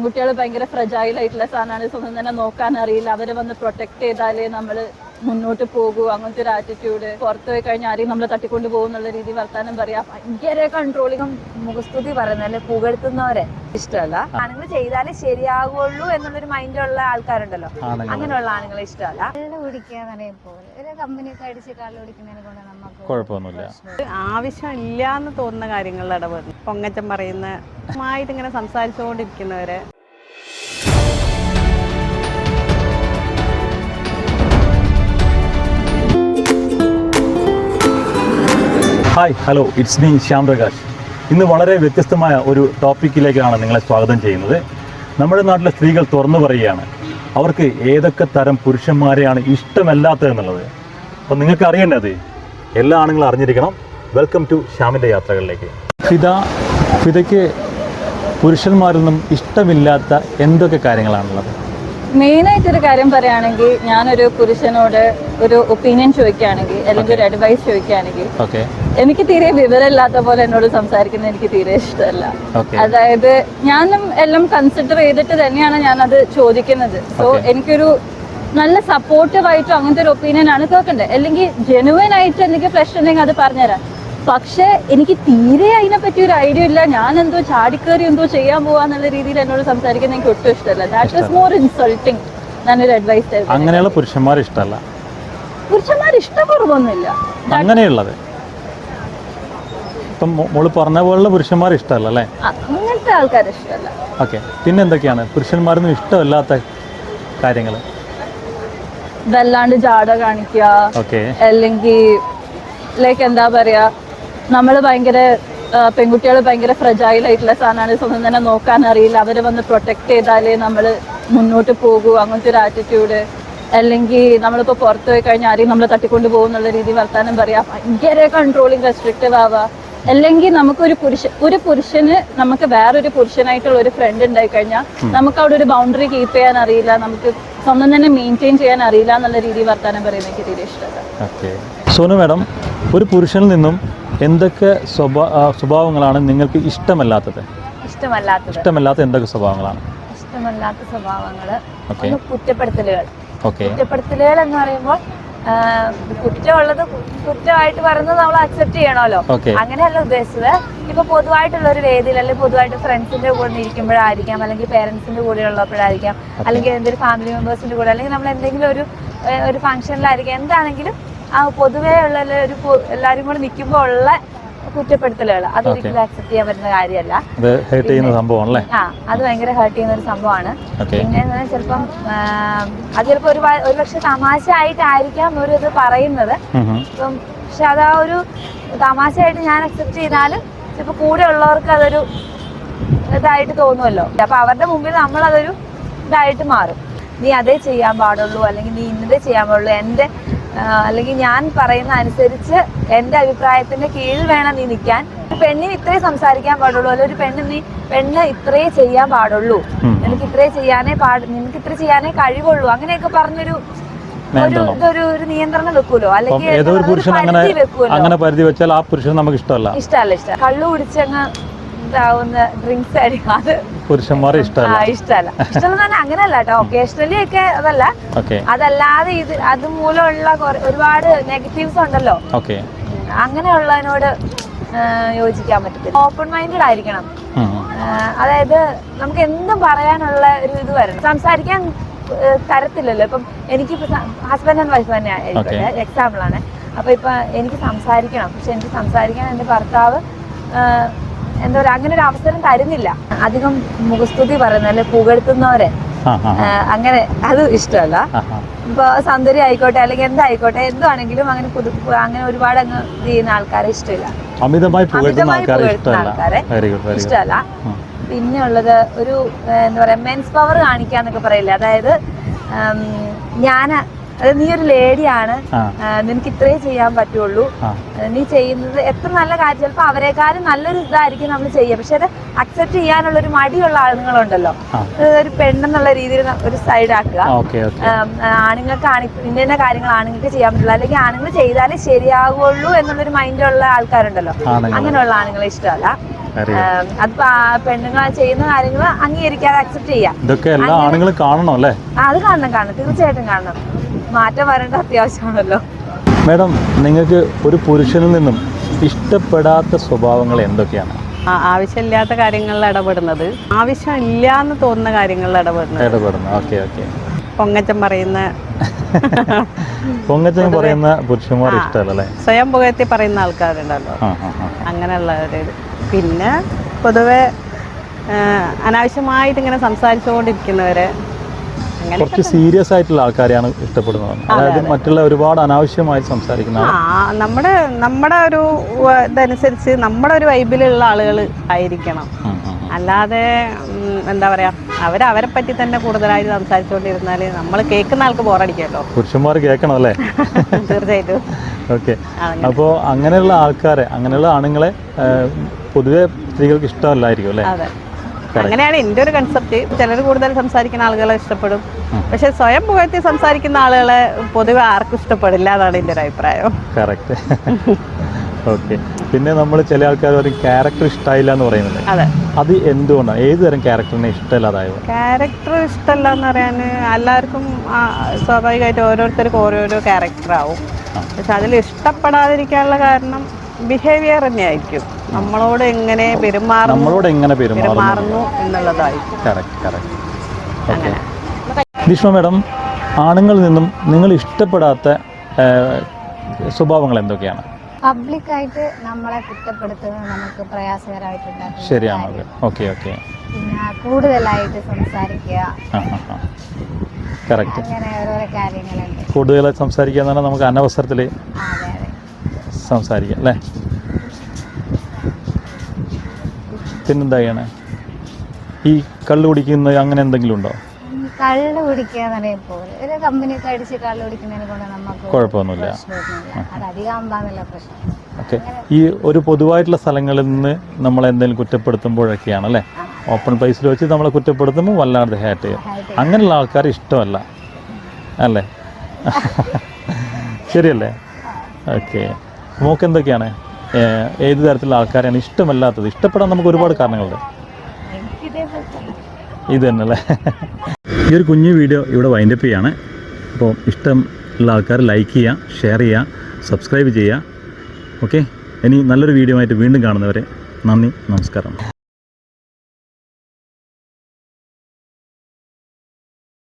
പെൺകുട്ടികൾ ഭയങ്കര ഫ്രജൈൽ ആയിട്ടുള്ള സാധനമാണ്, സ്വന്തം തന്നെ നോക്കാൻ അറിയില്ല, അവരെ വന്ന് പ്രൊട്ടക്ട് ചെയ്താലേ നമ്മൾ മുന്നോട്ട് പോകൂ, അങ്ങനത്തെ ഒരു ആറ്റിറ്റ്യൂഡ്. പുറത്തു പോയി കഴിഞ്ഞാൽ ആരെയും നമ്മൾ തട്ടിക്കൊണ്ട് പോകുന്നുള്ള രീതി വർത്താനം പറയാ, ഭയങ്കര കൺട്രോളിങ്ങും. മുഖസ്തുതി പറയുന്നല്ലേ, പുകഴ്ത്തുന്നവരെ ഇഷ്ടമല്ല. ആണുങ്ങൾ ചെയ്താലേ ശരിയാകുള്ളൂ എന്നുള്ളൊരു മൈൻഡുള്ള ആൾക്കാരുണ്ടല്ലോ, അങ്ങനെയുള്ള ആണുങ്ങളെ ഇഷ്ടമല്ല. കുഴപ്പമൊന്നുമില്ല. ആവശ്യമില്ല എന്ന് തോന്നുന്ന കാര്യങ്ങളിൽ ഇടപെടുന്നു. പൊങ്ങച്ചം പറയുന്ന ഇങ്ങനെ സംസാരിച്ചുകൊണ്ടിരിക്കുന്നവരെ. Hi, hello, it's me Shyam Prakash. ഇന്ന് വളരെ വ്യത്യസ്തമായ ഒരു ടോപ്പിക്കിലേക്കാണ് നിങ്ങളെ സ്വാഗതം ചെയ്യുന്നത്. നമ്മുടെ നാട്ടിലെ സ്ത്രീകൾ തുറന്നു പറയുകയാണ് അവർക്ക് ഏതൊക്കെ തരം പുരുഷന്മാരെയാണ് ഇഷ്ടമല്ലാത്തതെന്നുള്ളത്. അപ്പം നിങ്ങൾക്ക് അറിയേണ്ടത് എല്ലാ ആണുങ്ങളും അറിഞ്ഞിരിക്കണം. Welcome to ശ്യാമിൻ്റെ യാത്രകളിലേക്ക്. ഫിദയ്ക്ക് പുരുഷന്മാരിൽ നിന്നും ഇഷ്ടമില്ലാത്ത എന്തൊക്കെ കാര്യങ്ങളാണുള്ളത്? മെയിനായിട്ടൊരു കാര്യം പറയുകയാണെങ്കിൽ, ഞാനൊരു പുരുഷനോട് ഒരു ഒപ്പീനിയൻ ചോദിക്കുകയാണെങ്കിൽ അല്ലെങ്കിൽ ഒരു അഡ്വൈസ് ചോദിക്കുകയാണെങ്കിൽ, എനിക്ക് തീരെ വിവരമില്ലാത്ത പോലെ എന്നോട് സംസാരിക്കുന്നത് എനിക്ക് തീരെ ഇഷ്ടമല്ല. അതായത് ഞാനും എല്ലാം കൺസിഡർ ചെയ്തിട്ട് തന്നെയാണ് ഞാനത് ചോദിക്കുന്നത്. സോ എനിക്കൊരു നല്ല സപ്പോർട്ടീവായിട്ടും അങ്ങനത്തെ ഒരു ഒപ്പീനിയൻ ആണ് കേൾക്കേണ്ടത്. അല്ലെങ്കിൽ ജെനുവൻ ആയിട്ട് എനിക്ക് പ്രശ്നം ഉണ്ടെങ്കിൽ അത് പറഞ്ഞുതരാം. പക്ഷെ എനിക്ക് തീരെ അതിനെപ്പറ്റി ഒരു ഐഡിയ ഇല്ല, ഞാൻ എന്തോ ചാടിക്കേറി എന്തോ ചെയ്യാൻ പോവാന്നുള്ള രീതിയിൽ എന്നോട് സംസാരിക്കുന്നത് എനിക്ക് ഒട്ടും ഇഷ്ടമല്ല. That is more insulting. ഞാനൊരു അഡ്വൈസ് തരുന്നത് അങ്ങനെയുള്ള പുരുഷന്മാർ ഇഷ്ടമല്ല. പുരുഷന്മാർ ഇഷ്ടക്കുറവൊന്നുമില്ല, അങ്ങനെയുള്ളത് ഇപ്പം മോള് പറഞ്ഞ പോലുള്ള പുരുഷന്മാർ ഇഷ്ടമല്ല അല്ലേ? അങ്ങനത്തെ ആൾക്കാർ ഇഷ്ടമല്ല. ഓക്കെ, പിന്നെ എന്തൊക്കെയാണ് പുരുഷന്മാരൊന്നും ഇഷ്ടമല്ലാത്ത കാര്യങ്ങൾ? വല്ലാണ്ട് ജാട കാണിക്കുക, അല്ലെങ്കിൽ ലൈക്ക് എന്താ പറയാ, നമ്മള് ഭയങ്കര പെൺകുട്ടികൾ ഭയങ്കര ഫ്രജൈൽ ആയിട്ടുള്ള സാധനമാണ്, സ്വന്തം തന്നെ നോക്കാൻ അറിയില്ല, അവരെ വന്ന് പ്രൊട്ടക്ട് ചെയ്താലേ നമ്മൾ മുന്നോട്ട് പോകൂ, അങ്ങനത്തെ ഒരു ആറ്റിറ്റ്യൂഡ്. അല്ലെങ്കിൽ നമ്മളിപ്പോ പുറത്തു പോയി കഴിഞ്ഞാൽ ആരെയും നമ്മൾ തട്ടിക്കൊണ്ട് പോകുന്നുള്ള രീതി വർത്താനം പറയാ, ഭയങ്കര കൺട്രോളിങ് റെസ്ട്രിക്റ്റീവ് ആവുക. അല്ലെങ്കിൽ ഒരു പുരുഷന് നമുക്ക് വേറൊരു പുരുഷനായിട്ടുള്ള ഒരു ഫ്രണ്ട് ഉണ്ടായി കഴിഞ്ഞാൽ നമുക്ക് അവിടെ ഒരു ബൗണ്ടറി കീപ്പ് ചെയ്യാൻ അറിയില്ല, നമുക്ക് സ്വന്തം തന്നെ മെയിൻറ്റെയിൻ ചെയ്യാൻ അറിയില്ല എന്നുള്ള രീതി വർത്താനം പറയുന്നത് എനിക്ക് തീരെ ഇഷ്ടമല്ല. സോനു മാഡം, ഒരു പുരുഷനിൽ നിന്നും എന്തൊക്കെ സ്വഭാവങ്ങളാണ് നിങ്ങൾക്ക് ഇഷ്ടമല്ലാത്തത്? ഇഷ്ടമല്ലാത്ത എന്തൊക്കെ സ്വഭാവങ്ങളാണ്? ഇഷ്ടമല്ലാത്ത സ്വഭാവങ്ങള് കുറ്റപ്പെടുത്തലുകൾ എന്ന് പറയുമ്പോൾ കുറ്റമുള്ളത് കുറ്റമായിട്ട് പറയുന്നത് നമ്മൾ അക്സെപ്റ്റ് ചെയ്യണമല്ലോ, അങ്ങനെയല്ല ഉദ്ദേശിച്ചത്. ഇപ്പൊ പൊതുവായിട്ടുള്ള ഒരു വേദിയിൽ അല്ലെങ്കിൽ പൊതുവായിട്ട് ഫ്രണ്ട്സിന്റെ കൂടെ ഇരിക്കുമ്പോഴായിരിക്കാം, അല്ലെങ്കിൽ പേരൻസിന്റെ കൂടെ ഉള്ളപ്പോഴായിരിക്കാം, അല്ലെങ്കിൽ എന്തെങ്കിലും ഫാമിലി മെമ്പേഴ്സിന്റെ കൂടെ, അല്ലെങ്കിൽ നമ്മൾ എന്തെങ്കിലും ഒരു ഫംഗ്ഷനിലായിരിക്കാം, എന്താണെങ്കിലും ആ പൊതുവേ ഉള്ള എല്ലാരും കൂടെ നിൽക്കുമ്പോൾ ഉള്ള കുറ്റപ്പെടുത്തലുകൾ അതൊരിക്കലും അക്സെപ്റ്റ് ചെയ്യാൻ പറ്റുന്ന കാര്യമല്ല. അത് ഭയങ്കര ഹേർട്ട് ചെയ്യുന്ന ഒരു സംഭവമാണ്. പിന്നെ ചിലപ്പം അത് ചിലപ്പോ ഒരു പക്ഷെ തമാശ ആയിട്ടായിരിക്കാം ഒരു ഇത് പറയുന്നത്. ഇപ്പം പക്ഷെ അതാ ഒരു തമാശയായിട്ട് ഞാൻ അക്സെപ്റ്റ് ചെയ്താലും ചിലപ്പോ കൂടെ ഉള്ളവർക്ക് അതൊരു ഇതായിട്ട് തോന്നുമല്ലോ. അപ്പൊ അവരുടെ മുമ്പിൽ നമ്മളതൊരു ഇതായിട്ട് മാറും. നീ അതേ ചെയ്യാൻ പാടുള്ളൂ, അല്ലെങ്കിൽ നീ ഇന്നതേ ചെയ്യാൻ പാടുള്ളൂ, എൻ്റെ അല്ലെങ്കിൽ ഞാൻ പറയുന്ന അനുസരിച്ച് എൻ്റെ അഭിപ്രായത്തിന്റെ കീഴിൽ വേണം നീ നിൽക്കാൻ. പെണ്ണിന് ഇത്രേ സംസാരിക്കാൻ പാടുള്ളൂ, അല്ലെങ്കിൽ ഒരു പെണ്ണ് ഇത്രേ ചെയ്യാൻ പാടുള്ളൂ, നിനക്ക് ഇത്രേ ചെയ്യാനേ കഴിവുള്ളൂ, അങ്ങനെയൊക്കെ പറഞ്ഞൊരു ഒരു നിയന്ത്രണം വെക്കൂലോ, അല്ലെങ്കിൽ പരിധി വെച്ചാൽ ആ പുരുഷൻ നമുക്ക് ഇഷ്ടമല്ല. കള്ളു കുടിച്ചങ്ങ് ഇതാവുന്ന ഡ്രിങ്ക്സ് ആയിരിക്കും അത് പുരുഷന്മാരെ ഇഷ്ടമല്ല തന്നെ. അങ്ങനെയല്ല കേട്ടോ, ഒക്കേഷണലി ഒക്കെ അതല്ല. അതല്ലാതെ അതുമൂലമുള്ള ഒരുപാട് നെഗറ്റീവ്സ് ഉണ്ടല്ലോ, അങ്ങനെയുള്ളതിനോട് യോജിക്കാൻ പറ്റത്തില്ല. ഓപ്പൺ മൈൻഡഡ് ആയിരിക്കണം. അതായത് നമുക്ക് എന്തും പറയാനുള്ള ഒരു ഇത് വരണം. സംസാരിക്കാൻ തരത്തില്ലല്ലോ. ഇപ്പം എനിക്കിപ്പോ ഹസ്ബൻഡ് ആൻഡ് വൈഫ് തന്നെ ആയിരിക്കട്ടെ, എക്സാമ്പിൾ ആണ്. അപ്പൊ ഇപ്പൊ എനിക്ക് സംസാരിക്കണം, പക്ഷെ എനിക്ക് സംസാരിക്കാൻ എൻ്റെ ഭർത്താവ് എന്താ പറയുക, അങ്ങനെ ഒരു അവസരം തരുന്നില്ല. അധികം മുഖസ്തുതി പറയുന്നല്ലേ, പുകഴ്ത്തുന്നവരെ അങ്ങനെ അത് ഇഷ്ടമല്ല. ഇപ്പൊ സൗന്ദര്യം ആയിക്കോട്ടെ അല്ലെങ്കിൽ എന്തായിക്കോട്ടെ, എന്താണെങ്കിലും അങ്ങനെ ഒരുപാട് അങ്ങ് ചെയ്യുന്ന ആൾക്കാരെ ഇഷ്ടമില്ല. അമിതമായി പുകഴ്ത്തുന്ന ആൾക്കാരെ ഇഷ്ടമല്ല. പിന്നെ ഉള്ളത് ഒരു എന്താ പറയാ, മെൻസ് പവർ കാണിക്കാന്നൊക്കെ പറയില്ല. അതായത് നീ ഒരു ലേഡിയാണ്, നിനക്ക് ഇത്രേ ചെയ്യാൻ പറ്റുള്ളൂ, നീ ചെയ്യുന്നത് എത്ര നല്ല കാര്യം, ചിലപ്പോ അവരെക്കാളും നല്ലൊരു ഇതായിരിക്കും നമ്മൾ ചെയ്യുക, പക്ഷെ അത് അക്സെപ്റ്റ് ചെയ്യാനുള്ള ഒരു മടിയുള്ള ആളുകളുണ്ടല്ലോ, ഒരു പെണ്ണെന്നുള്ള രീതിയിൽ ഒരു സൈഡ് ആക്കുക. ആണുങ്ങൾക്ക് ഇന്ന കാര്യങ്ങൾ ആണുങ്ങൾക്ക് ചെയ്യാൻ പറ്റില്ല, അല്ലെങ്കിൽ ആണുങ്ങൾ ചെയ്താലേ ശരിയാകുള്ളൂ എന്നുള്ളൊരു മൈൻഡുള്ള ആൾക്കാരുണ്ടല്ലോ, അങ്ങനെയുള്ള ആണുങ്ങളെ ഇഷ്ടമല്ല. അത് പെണ്ണുങ്ങൾ ചെയ്യുന്ന കാര്യങ്ങൾ അംഗീകരിക്കാതെ അക്സെപ്റ്റ് ചെയ്യാം. ഇതൊക്കെ എല്ലാ ആണുങ്ങളും കാണണം അല്ലേ? അത് കാണണം, തീർച്ചയായിട്ടും കാണണം. മാറ്റം വരേണ്ട അത്യാവശ്യമാണല്ലോ. മാഡം, നിങ്ങൾക്ക് ഒരു പുരുഷനിൽ നിന്നും ഇഷ്ടപ്പെടാത്ത സ്വഭാവങ്ങൾ എന്തൊക്കെയാണ്? ആവശ്യമില്ലാത്ത കാര്യങ്ങളിൽ ഇടപെടുന്നത്, ആവശ്യമില്ല എന്ന് തോന്നുന്ന കാര്യങ്ങളിൽ ഇടപെടുന്നത്. Okay okay. പൊങ്ങച്ചം പറയുന്ന പുരുഷന്മാർ ഇഷ്ടമല്ലേ? സ്വയം പുകഴ്ത്തി പറയുന്ന ആൾക്കാരുണ്ടല്ലോ, അങ്ങനെയുള്ളവര്. പിന്നെ പൊതുവെ അനാവശ്യമായിട്ട് ഇങ്ങനെ സംസാരിച്ചുകൊണ്ടിരിക്കുന്നവരെ, കുറച്ച് സീരിയസ് ആയിട്ടുള്ള ആൾക്കാരെയാണ് ഇഷ്ടപ്പെടുന്നത്. അതായത് മറ്റുള്ള ഒരുപാട് അനാവശ്യമായി സംസാരിക്കുന്ന നമ്മുടെ ഒരു ഇതനുസരിച്ച് നമ്മുടെ ഒരു വൈബിലുള്ള ആളുകൾ ആയിരിക്കണം. അല്ലാതെ എന്താ പറയാ, അവരെ പറ്റി തന്നെ കൂടുതലായിട്ട് സംസാരിച്ചുകൊണ്ടിരുന്നാൽ നമ്മൾ കേൾക്കുന്ന ആൾക്ക് ബോറടിക്കല്ലോ. പുരുഷന്മാർ കേൾക്കണം അല്ലേ? തീർച്ചയായിട്ടും. ഓക്കെ. അപ്പോൾ അങ്ങനെയുള്ള ആൾക്കാരെ, അങ്ങനെയുള്ള ആണുങ്ങളെ പൊതുവെ സ്ത്രീകൾക്ക് ഇഷ്ടമല്ലായിരിക്കും അല്ലേ? അതെ, അങ്ങനെയാണ് എൻ്റെ ഒരു കൺസെപ്റ്റ്. ചിലർ കൂടുതൽ സംസാരിക്കുന്ന ആളുകളെ ഇഷ്ടപ്പെടും, പക്ഷെ സ്വയം പുകഴ്ത്തി സംസാരിക്കുന്ന ആളുകളെ പൊതുവെ ആർക്കും ഇഷ്ടപ്പെടില്ല എന്നാണ് എൻ്റെ ഒരു അഭിപ്രായം. കറക്റ്റ്. ഓക്കെ. പിന്നെ നമ്മൾ ചില ആൾക്കാർ പറയും ക്യാരക്ടർ ഇഷ്ടമായില്ല എന്ന് പറയുന്നത്. അതെ, അത് എന്തുകൊണ്ടാണ്? ഏത് തരം ക്യാരക്ടറിനെ ഇഷ്ടമല്ലാതായോ? ക്യാരക്ടർ ഇഷ്ടമല്ല എന്ന് പറയാൻ എല്ലാവർക്കും സ്വാഭാവികമായിട്ട് ഓരോരുത്തർക്കും ഓരോരോ ക്യാരക്ടറാവും. പക്ഷെ അതിൽ ഇഷ്ടപ്പെടാതിരിക്കാനുള്ള കാരണം ബിഹേവിയർ തന്നെയായിരിക്കും. നമ്മളോട് എങ്ങനെ പെരുമാറുന്നു എന്നുള്ളതായിരിക്കും. ഗ്രീഷ്മ മാഡം, ആണുങ്ങളിൽ നിന്നും നിങ്ങൾ ഇഷ്ടപ്പെടാത്ത സ്വഭാവങ്ങൾ എന്തൊക്കെയാണ്? പബ്ലിക്കായിട്ട് നമ്മളെ കുറ്റപ്പെടുത്തുന്നത് നമുക്ക് പ്രയാസകരമായിട്ടുണ്ട്. ശരിയാണ്. Okay okay. പിന്നെ കൂടുതലായിട്ട് സംസാരിക്കുക, കറക്റ്റ്. അങ്ങനെ ഓരോരോ കാര്യങ്ങളുണ്ട്. കൂടുതലായി സംസാരിക്കുക എന്ന് പറഞ്ഞാൽ നമുക്ക് അനവസരത്തിൽ സംസാരിക്കാം അല്ലേ? പിന്നെന്താണ് ഈ കള്ളു കുടിക്കുന്നത്, അങ്ങനെ എന്തെങ്കിലും ഉണ്ടോ? കള്ള് കുടിക്കുക എന്ന് പറയുമ്പോൾ ഒരു കമ്പനിയൊക്കെ അടിച്ച് കള്ളു കുടിക്കുന്നതിനെ കൊണ്ട് നമുക്ക് കുഴപ്പമൊന്നുമില്ല. അത് അധികം ആകുമ്പോഴാണല്ലോ പ്രശ്നം. ഓക്കെ. ഈ ഒരു പൊതുവായിട്ടുള്ള സ്ഥലങ്ങളിൽ നിന്ന് നമ്മൾ എന്തെങ്കിലും കുറ്റപ്പെടുത്തുമ്പോഴൊക്കെയാണ് അല്ലേ, ഓപ്പൺ പ്ലേസിൽ വെച്ച് നമ്മളെ കുറ്റപ്പെടുത്തുമ്പോൾ വല്ലാതെ ഹാറ്റ് ചെയ്യും. അങ്ങനെയുള്ള ആൾക്കാർ ഇഷ്ടമല്ല അല്ലേ? ശരിയല്ലേ? ഓക്കെ. നമുക്ക് എന്തൊക്കെയാണ്, ഏത് തരത്തിലുള്ള ആൾക്കാരെയാണ് ഇഷ്ടമല്ലാത്തത്? ഇഷ്ടപ്പെടാൻ നമുക്ക് ഒരുപാട് കാരണങ്ങളുണ്ട്. ഇത് തന്നെ അല്ലേ? ഈ ഒരു കുഞ്ഞു വീഡിയോ ഇവിടെ വൈൻഡപ്പ് ചെയ്യാണ്. അപ്പോൾ ഇഷ്ടമുള്ള ആൾക്കാർ ലൈക്ക് ചെയ്യുക, ഷെയർ ചെയ്യുക, സബ്സ്ക്രൈബ് ചെയ്യുക. ഓക്കെ. ഇനി നല്ലൊരു വീഡിയോ ആയിട്ട് വീണ്ടും കാണുന്നവരെ നന്ദി, നമസ്കാരം.